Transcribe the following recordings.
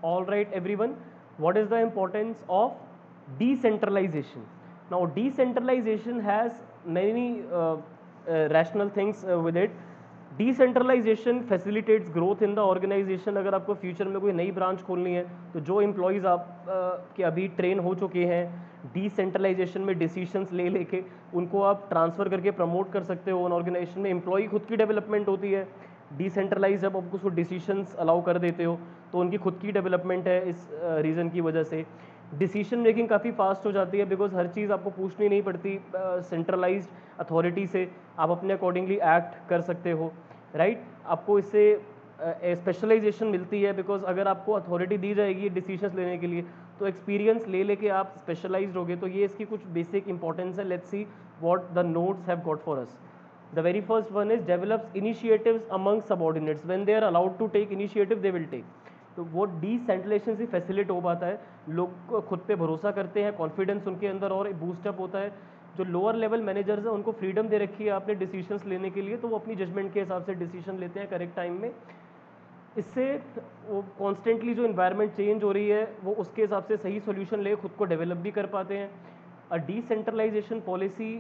All right, everyone. What is the importance of decentralization? Now, decentralization has many rational things with it. Decentralization facilitates growth in the organization. अगर आपको future में कोई नई branch खोलनी है तो जो एम्प्लॉयज़ आप के अभी ट्रेन हो चुके हैं डिसेंट्रलाइजेशन में डिसीजंस ले लेके उनको आप ट्रांसफ़र करके प्रमोट कर सकते हो उन ऑर्गेनाइजेशन में. एम्प्लॉय खुद की डेवलपमेंट होती है. डिसेंट्रलाइज जब आप उसको डिसीजंस अलाउ कर देते हो तो उनकी खुद की डेवलपमेंट है. इस रीज़न की वजह से डिसीजन मेकिंग काफ़ी फास्ट हो जाती है बिकॉज हर चीज़ आपको पूछनी नहीं पड़ती. सेंट्रलाइज्ड अथॉरिटी से आप अपने अकॉर्डिंगली एक्ट कर सकते हो. राइट, आपको इससे स्पेशलाइजेशन मिलती है बिकॉज अगर आपको अथॉरिटी दी जाएगी डिसीजंस लेने के लिए तो एक्सपीरियंस ले लेके आप स्पेशलाइज्ड होगे. तो ये इसकी कुछ बेसिक इंपॉर्टेंस है. Let's see what the notes have got for us. The very first one is develops initiatives among subordinates. When they are allowed to take initiative, they will take. तो वो decentralisation से फैसिलिट हो पाता है. लोग खुद पे भरोसा करते हैं, कॉन्फिडेंस उनके अंदर और बूस्टअप होता है. जो लोअर लेवल मैनेजर्स हैं उनको फ्रीडम दे रखी है आपने डिसीजंस लेने के लिए, तो वो अपनी जजमेंट के हिसाब से डिसीजन लेते हैं करेक्ट टाइम में. इससे वो कॉन्स्टेंटली जो इन्वायरमेंट चेंज हो रही है वो उसके हिसाब से सही सोल्यूशन ले खुद को डेवलप भी कर पाते हैं. डिसेंट्रलाइजेशन पॉलिसी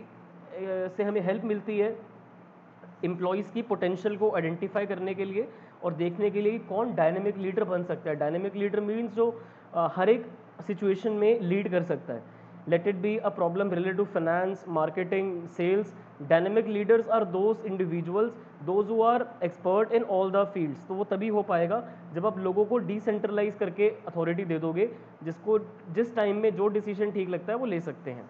से हमें हेल्प मिलती है एम्प्लॉयज़ की पोटेंशियल को आइडेंटिफाई करने के लिए और देखने के लिए कि कौन डायनेमिक लीडर बन सकता है. डायनेमिक लीडर मीन्स जो हर एक सिचुएशन में लीड कर सकता है. Let it be a problem related to finance, marketing, sales. Dynamic leaders are those individuals those who are expert in all the fields. तो वो तभी हो पाएगा जब आप लोगों को डिसेंट्रलाइज करके अथॉरिटी दे दोगे जिसको जिस टाइम में जो डिसीजन ठीक लगता है वो ले सकते हैं.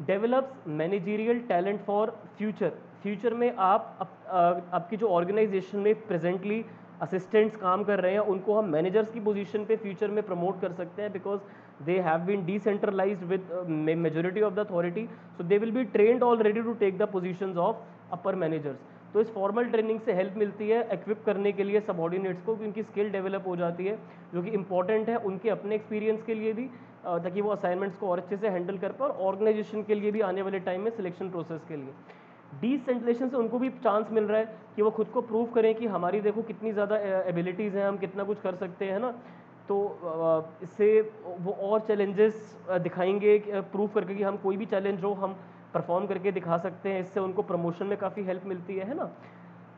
Develops managerial talent for future. Future में आपकी जो ऑर्गेनाइजेशन में प्रेजेंटली असिस्टेंट्स काम कर रहे हैं उनको हम मैनेजर्स की पोजीशन पे फ्यूचर में प्रमोट कर सकते हैं because they have been decentralised with majority of the authority. So they will be trained already to take the positions of upper managers. तो इस फॉर्मल ट्रेनिंग से हेल्प मिलती है एक्विप करने के लिए सबऑर्डिनेट्स को कि उनकी स्किल डेवलप हो जाती है जो कि इंपॉर्टेंट है उनके अपने एक्सपीरियंस के लिए भी ताकि वो असाइनमेंट्स को और अच्छे से हैंडल कर पाए और ऑर्गेनाइजेशन के लिए भी आने वाले टाइम में सिलेक्शन प्रोसेस के लिए. डिसेंट्रलाइजेशन से उनको भी चांस मिल रहा है कि वो खुद को प्रूव करें कि हमारी देखो कितनी ज़्यादा एबिलिटीज़ हैं, हम कितना कुछ कर सकते हैं ना. तो इससे वो और चैलेंजेस दिखाएंगे प्रूव करके कि हम कोई भी चैलेंज हो हम परफॉर्म करके दिखा सकते हैं. इससे उनको प्रमोशन में काफ़ी हेल्प मिलती है ना.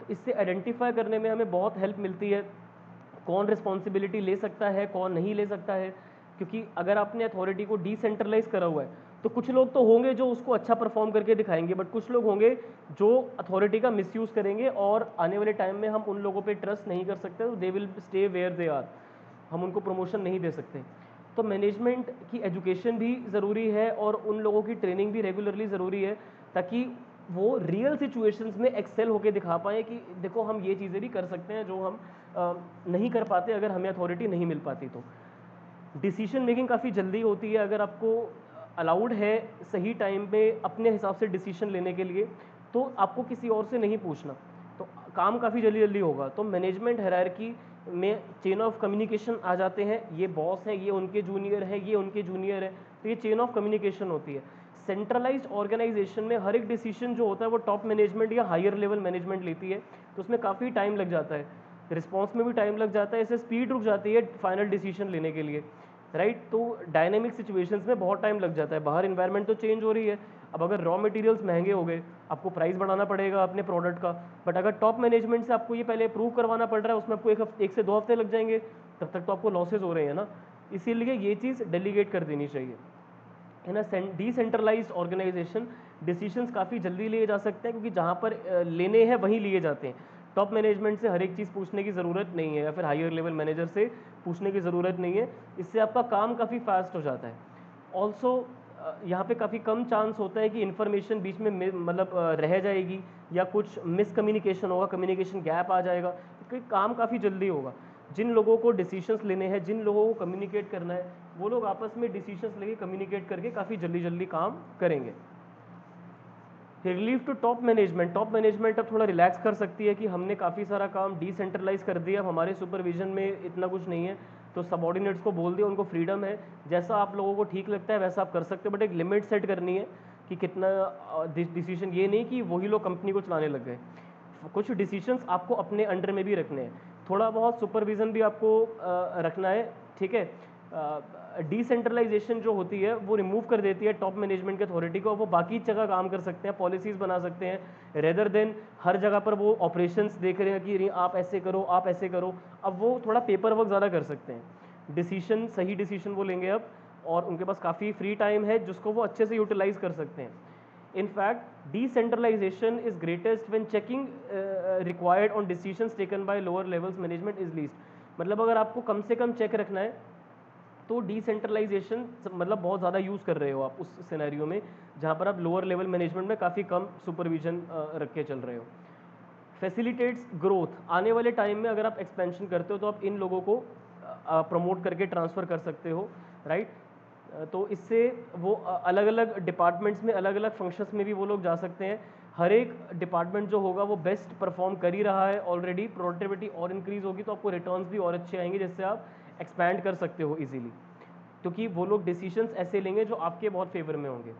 तो इससे आइडेंटिफाई करने में हमें बहुत हेल्प मिलती है कौन रिस्पॉन्सिबिलिटी ले सकता है कौन नहीं ले सकता है. क्योंकि अगर आपने अथॉरिटी को डिसेंट्रलाइज करा हुआ है तो कुछ लोग तो होंगे जो उसको अच्छा परफॉर्म करके दिखाएंगे बट कुछ लोग होंगे जो अथॉरिटी का मिसयूज़ करेंगे और आने वाले टाइम में हम उन लोगों पे ट्रस्ट नहीं कर सकते. तो they will stay where they are. हम उनको प्रमोशन नहीं दे सकते. तो मैनेजमेंट की एजुकेशन भी ज़रूरी है और उन लोगों की ट्रेनिंग भी रेगुलरली ज़रूरी है ताकि वो रियल सिचुएशंस में एक्सेल होके दिखा पाएँ कि देखो हम ये चीज़ें भी कर सकते हैं जो हम नहीं कर पाते अगर हमें अथॉरिटी नहीं मिल पाती. तो डिसीजन मेकिंग काफ़ी जल्दी होती है अगर आपको अलाउड है सही टाइम पे अपने हिसाब से डिसीजन लेने के लिए तो आपको किसी और से नहीं पूछना. तो काम काफ़ी जल्दी जल्दी होगा. तो मैनेजमेंट हायरार्की में चेन ऑफ कम्युनिकेशन आ जाते हैं. ये बॉस है, ये उनके जूनियर है, ये उनके जूनियर है. तो ये चेन ऑफ कम्युनिकेशन होती है. सेंट्रलाइज्ड ऑर्गेनाइजेशन में हर एक डिसीजन जो होता है वो टॉप मैनेजमेंट या हायर लेवल मैनेजमेंट लेती है. तो उसमें काफ़ी टाइम लग जाता है, रिस्पॉन्स में भी टाइम लग जाता है. इससे स्पीड रुक जाती है फाइनल डिसीजन लेने के लिए. राइट, तो डायनेमिक सिचुएशंस में बहुत टाइम लग जाता है. बाहर इन्वायरमेंट तो चेंज हो रही है. अब अगर रॉ मटेरियल्स महंगे हो गए आपको प्राइस बढ़ाना पड़ेगा अपने प्रोडक्ट का. बट अगर टॉप मैनेजमेंट से आपको ये पहले अप्रूव करवाना पड़ रहा है उसमें आपको एक से 2 हफ्ते लग जाएंगे तब तक तो आपको लॉसेज हो रहे हैं ना. इसीलिए ये चीज़ डेलीगेट कर देनी चाहिए है ना. डिसेंट्रलाइज्ड ऑर्गेनाइजेशन डिसीजंस काफ़ी जल्दी लिए जा सकते हैं क्योंकि जहाँ पर लेने हैं वहीं लिए जाते हैं. टॉप मैनेजमेंट से हर एक चीज़ पूछने की ज़रूरत नहीं है या फिर हायर लेवल मैनेजर से पूछने की ज़रूरत नहीं है. इससे आपका काम काफ़ी फास्ट हो जाता है. ऑल्सो यहाँ पे काफ़ी कम चांस होता है कि इन्फॉर्मेशन बीच में मतलब रह जाएगी या कुछ मिसकम्युनिकेशन होगा, कम्युनिकेशन गैप आ जाएगा. क्योंकि काम काफ़ी जल्दी होगा. जिन लोगों को डिसीजंस लेने हैं, जिन लोगों को कम्युनिकेट करना है वो लोग आपस में डिसीजंस लेके कम्युनिकेट करके काफ़ी जल्दी जल्दी काम करेंगे. Relief to top management. Top management अब थोड़ा रिलैक्स कर सकती है कि हमने काफ़ी सारा काम डिसेंट्रलाइज कर दिया, अब हमारे सुपरविजन में इतना कुछ नहीं है. तो सबऑर्डिनेट्स को बोल दिया, उनको फ्रीडम है, जैसा आप लोगों को ठीक लगता है वैसा आप कर सकते हो. बट एक लिमिट सेट करनी है कि कितना डिसीजन. ये नहीं कि वही लोग कंपनी को चलाने लग गए. कुछ डिसीजंस आपको अपने अंडर में भी रखने हैं. थोड़ा बहुत सुपरविज़न भी आपको रखना है, ठीक है। डिसेंट्रलाइजेशन जो होती है वो रिमूव कर देती है टॉप मैनेजमेंट की अथॉरिटी को, वो बाकी जगह काम कर सकते हैं, पॉलिसीज़ बना सकते हैं, रेदर देन हर जगह पर वो ऑपरेशंस देख रहे हैं कि नहीं आप ऐसे करो, आप ऐसे करो। अब वो थोड़ा पेपर वर्क ज़्यादा कर सकते हैं, डिसीजन सही डिसीजन वो लेंगे अब, और उनके पास काफ़ी फ्री टाइम है जिसको वो अच्छे से यूटिलाइज कर सकते हैं। In fact, decentralization is greatest when checking required on decisions taken by lower levels management is least. मतलब अगर आपको कम से कम चेक रखना है तो डिसेंट्रलाइजेशन मतलब बहुत ज़्यादा यूज़ कर रहे हो आप उस सिनेरियो में जहाँ पर आप लोअर लेवल मैनेजमेंट में काफ़ी कम सुपरविजन रख के चल रहे हो। फैसिलिटेट्स ग्रोथ, आने वाले टाइम में अगर आप एक्सपेंशन करते हो तो आप इन लोगों को प्रमोट करके ट्रांसफ़र कर सकते हो, राइट। तो इससे वो अलग अलग डिपार्टमेंट्स में अलग अलग फंक्शंस में भी वो लोग जा सकते हैं। हर एक डिपार्टमेंट जो होगा वो बेस्ट परफॉर्म कर ही रहा है ऑलरेडी, प्रोडक्टिविटी और इंक्रीज होगी तो आपको रिटर्न्स भी और अच्छे आएंगे जिससे आप एक्सपैंड कर सकते हो इजीली, क्योंकि वो लोग डिसीजंस ऐसे लेंगे जो आपके बहुत फेवर में होंगे।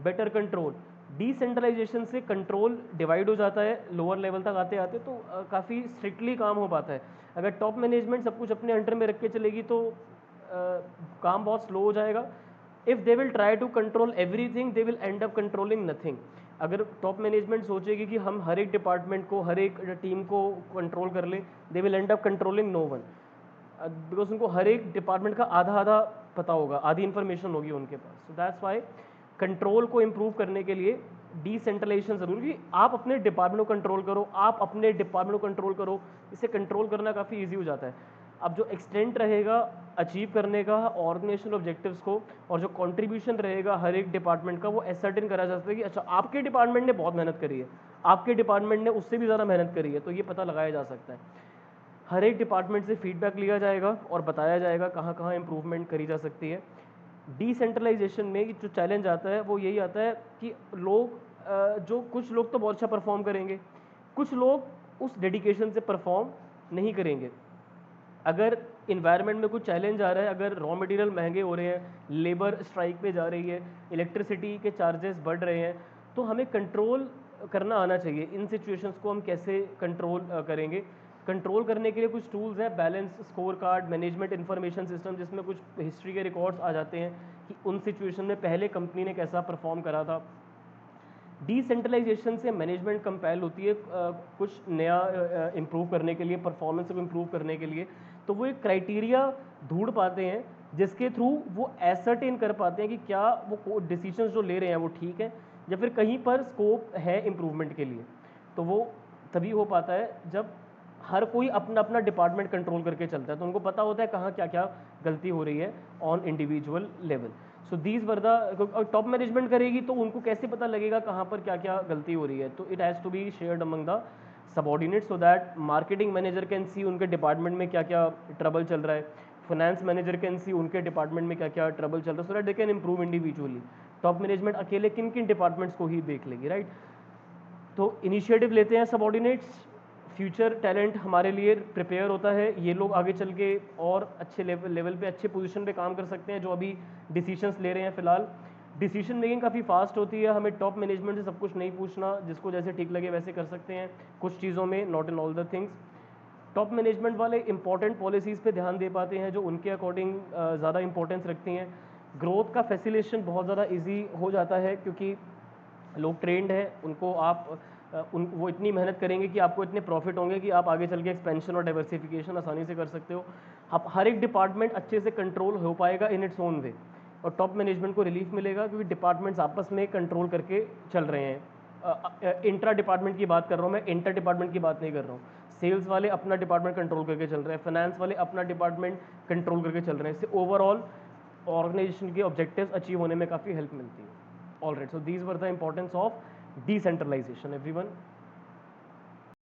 बेटर कंट्रोल, डिसेंट्रलाइजेशन से कंट्रोल डिवाइड हो जाता है लोअर लेवल तक आते आते, तो काफ़ी स्ट्रिक्टली काम हो पाता है। अगर टॉप मैनेजमेंट सब कुछ अपने अंडर में रख के चलेगी तो काम बहुत स्लो हो जाएगा। If they will try to control everything they will end up controlling nothing. अगर टॉप मैनेजमेंट सोचेगी कि हम हर एक डिपार्टमेंट को, हर एक टीम को कंट्रोल कर ले, they will end up controlling no one, because उनको हर एक डिपार्टमेंट का आधा आधा पता होगा, आधी इन्फॉर्मेशन होगी उनके पास। सो दैट्स वाई कंट्रोल को इम्प्रूव करने के लिए डिसेंट्रलाइजेशन जरूरी, आप अपने डिपार्टमेंट को कंट्रोल करो, आप अपने डिपार्टमेंट को कंट्रोल करो, इससे कंट्रोल करना काफ़ी ईजी हो जाता है। अब जो एक्सटेंट रहेगा अचीव करने का ऑर्गेनाइजेशनल ऑब्जेक्टिव्स को, और जो कंट्रीब्यूशन रहेगा हर एक डिपार्टमेंट का, वो एसर्टेन करा जा सकता है कि अच्छा आपके डिपार्टमेंट ने बहुत मेहनत करी है, आपके डिपार्टमेंट ने उससे भी ज़्यादा मेहनत करी है, तो ये पता लगाया जा सकता है। हर एक डिपार्टमेंट से फीडबैक लिया जाएगा और बताया जाएगा कहाँ कहाँ इंप्रूवमेंट करी जा सकती है। डिसेंट्रलाइजेशन में जो चैलेंज आता है वो यही आता है कि लोग जो कुछ लोग तो बहुत अच्छा परफॉर्म करेंगे, कुछ लोग उस डेडिकेशन से परफॉर्म नहीं करेंगे। अगर इन्वायरमेंट में कुछ चैलेंज आ रहा है, अगर रॉ मटेरियल महंगे हो रहे हैं, लेबर स्ट्राइक पे जा रही है, इलेक्ट्रिसिटी के चार्जेस बढ़ रहे हैं, तो हमें कंट्रोल करना आना चाहिए। इन सिचुएशंस को हम कैसे कंट्रोल करेंगे? कंट्रोल करने के लिए कुछ टूल्स हैं, balance score card, management information system, जिसमें कुछ हिस्ट्री के रिकॉर्ड्स आ जाते हैं कि उन सिचुएशन में पहले कंपनी ने कैसा परफॉर्म करा था। डिसेंट्रलाइजेशन से मैनेजमेंट कंपेल होती है कुछ नया इम्प्रूव करने के लिए, परफॉर्मेंस को इम्प्रूव करने के लिए, तो वो एक क्राइटेरिया ढूंढ पाते हैं जिसके थ्रू वो एसर्टेन कर पाते हैं कि क्या वो डिसीजंस जो ले रहे हैं वो ठीक है या फिर कहीं पर स्कोप है इम्प्रूवमेंट के लिए। तो वो तभी हो पाता है जब हर कोई अपना अपना डिपार्टमेंट कंट्रोल करके चलता है, तो उनको पता होता है कहाँ क्या क्या गलती हो रही है on individual level. So these were the, top management करेगी तो उनको कैसे पता लगेगा कहाँ पर क्या क्या गलती हो रही है, तो it has to be shared among the subordinate so that marketing manager can see उनके डिपार्टमेंट में क्या क्या ट्रबल चल रहा है, फाइनेंस मैनेजर कैन सी उनके डिपार्टमेंट में क्या क्या ट्रबल चल रहा है, so that they can improve individually. Top management अकेले किन किन डिपार्टमेंट्स को ही देख लेगी, राइट। तो इनिशिएटिव लेते हैं सबॉर्डिनेट्स, फ्यूचर टैलेंट हमारे लिए प्रिपेयर होता है, ये लोग आगे चल के और अच्छे लेवल पे, अच्छे पोजीशन पे काम कर सकते हैं जो अभी डिसीजंस ले रहे हैं फिलहाल। डिसीजन मेकिंग काफ़ी फास्ट होती है, हमें टॉप मैनेजमेंट से सब कुछ नहीं पूछना, जिसको जैसे ठीक लगे वैसे कर सकते हैं कुछ चीज़ों में, not in all the things. Top management वाले इंपॉर्टेंट पॉलिसीज़ पे ध्यान दे पाते हैं जो उनके अकॉर्डिंग ज़्यादा इंपॉर्टेंस रखती हैं। ग्रोथ का फैसिलिटेशन बहुत ज़्यादा ईजी हो जाता है क्योंकि लोग ट्रेंड हैं, उनको आप वो इतनी मेहनत करेंगे कि आपको इतने प्रॉफिट होंगे कि आप आगे चल के एक्सपेंशन और डाइवर्सिफिकेशन आसानी से कर सकते हो। आप हर एक डिपार्टमेंट अच्छे से कंट्रोल हो पाएगा इन इट्स ओन वे, और टॉप मैनेजमेंट को रिलीफ मिलेगा क्योंकि डिपार्टमेंट्स आपस में कंट्रोल करके चल रहे हैं। इंट्रा डिपार्टमेंट की बात कर रहा हूँ मैं, इंटर डिपार्टमेंट की बात नहीं कर रहा हूँ। सेल्स वाले अपना डिपार्टमेंट कंट्रोल करके चल रहे हैं, फाइनेंस वाले अपना डिपार्टमेंट कंट्रोल करके चल रहे हैं, इससे ओवरऑल ऑर्गेनाइजेशन के ऑब्जेक्टिव्स अचीव होने में काफ़ी हेल्प मिलती है। All right, so these were the importance of decentralisation everyone.